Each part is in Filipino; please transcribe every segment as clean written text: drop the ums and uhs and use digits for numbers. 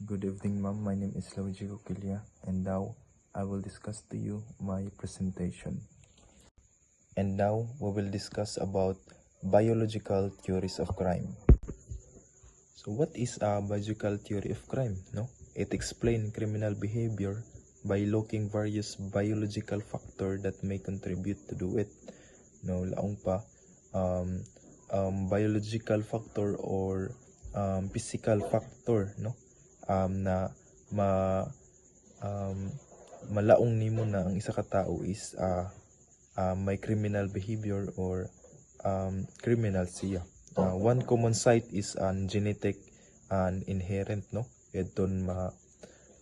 Good evening, ma'am. My name is Luigi Coquilla, and now I will discuss to you my presentation. And now we will discuss about biological theories of crime. So what is a biological theory of crime? No, it explains criminal behavior by looking various biological factors that may contribute to do it. No, laong pa biological factor or physical factor, no, na malaong nimo na ang isa ka tao is may criminal behavior or criminal siya. One common site is genetic and inherent, no, yadton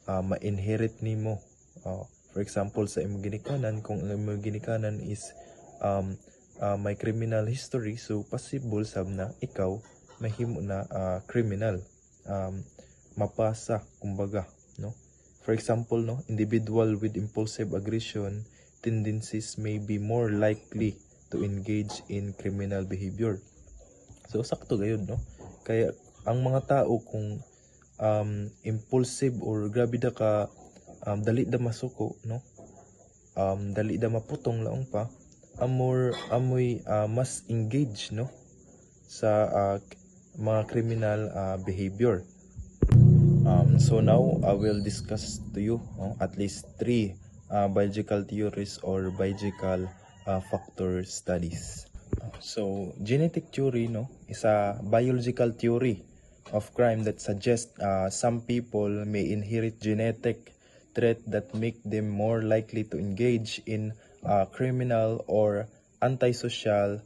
ma-inherit nimo. For example, sa imong ginikanan, kung ang imong ginikanan is may criminal history, so possible sab na ikaw mahimo na criminal, mapasa kumbaga, no. For example, no, individual with impulsive aggression tendencies may be more likely to engage in criminal behavior. So sakto gayud, no, kaya ang mga tao kung impulsive or grabe da ka dali da masuko, no, dali da maputong laong pa, amoy mas engage, no, sa mga criminal behavior. So now I will discuss to you at least 3 biological theories or biological factor studies. So genetic theory, no, is a biological theory of crime that suggests some people may inherit genetic trait that make them more likely to engage in criminal or antisocial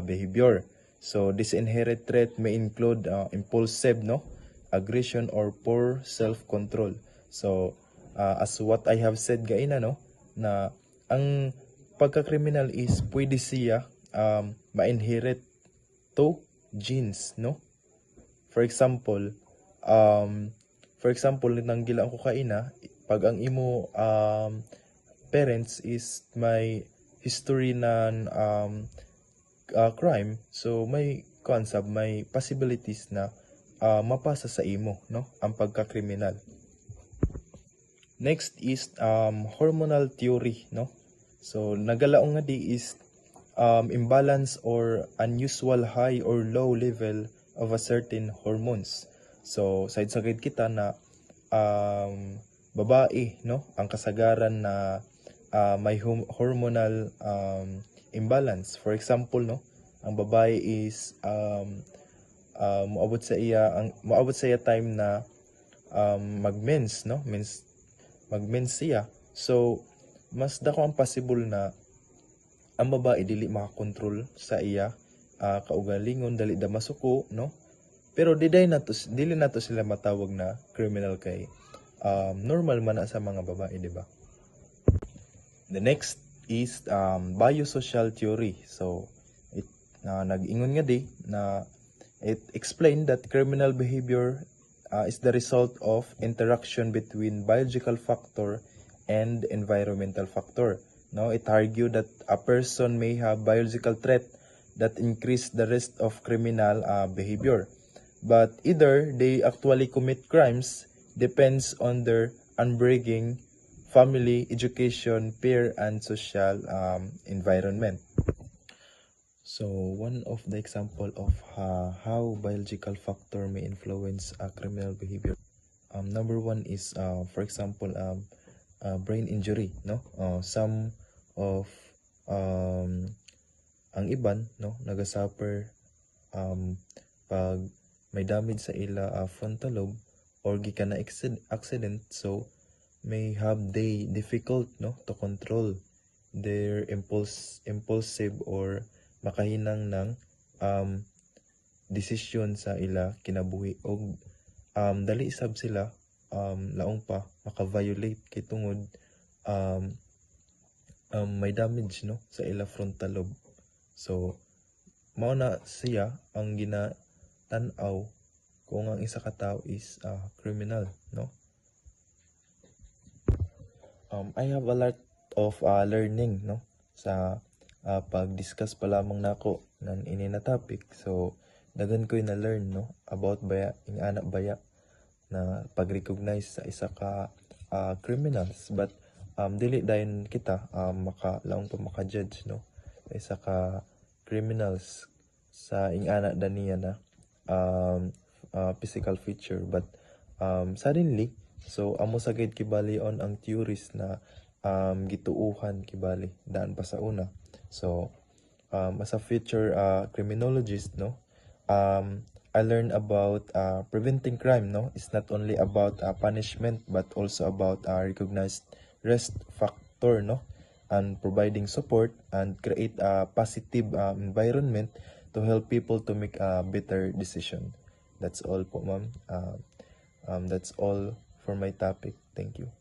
behavior. So this inherent trait may include impulsive, no, aggression or poor self-control. So as what I have said gaina, no, na ang pagka-criminal is pwede siya ma-inherit to genes, no. For example, nang gila ko kaina, pag ang imo parents is may history ng crime, so may concept, may possibilities na mapasa sa imo, no, ang pagka-kriminal. Next is hormonal theory, no. So nagalaong nga di is imbalance or unusual high or low level of a certain hormones. So side-side kita na babae, no, ang kasagaran na may hormonal imbalance. For example, no, ang babae is moabot sa iya time na mag-mens, no, mag-mens siya. So mas dako ang possible na ang babae dili makakontrol sa iya kaugalingon, dali da masuko, no, pero dili nato sila matawag na criminal kay normal man na sa mga babae, di ba? The next is biosocial theory. So it nag-ingon nga di na it explained that criminal behavior is the result of interaction between biological factor and environmental factor. No, it argued that a person may have biological trait that increase the risk of criminal behavior, but either they actually commit crimes depends on their upbringing, family, education, peer, and social environment. So one of the example of how biological factor may influence criminal behavior. Number 1 is for example brain injury, no. Some of ang iban, no, nagasuffer pag may damage sa ila frontal lobe or gikan na accident, so may have they difficult, no, to control their impulsive or makahinang ng decision sa ila kinabuhi, og dali isab sila laong pa maka-violate kay tungod may damage, no, sa ila frontal lobe. So mao na siya ang ginatanaw kung ang isa ka tao is criminal, no. I have a lot of learning, no, sa pag-discuss pa lamang nako nan ini na topic. So dagan ko'y na learn, no, about baya ing anak baya na pag-recognize sa isa ka criminals, but dili dayon kita laong pa maka-judge, no, sa isa ka criminals sa ingana daniya na physical feature, but suddenly, so amo sagid kibalion ang theories na gituuhan kibali daan pa sa una. So as a future criminologist, no, I learned about preventing crime, no. It's not only about punishment but also about recognized risk factor, no, and providing support and create a positive environment to help people to make a better decision. That's all po, ma'am. That's all for my topic. Thank you.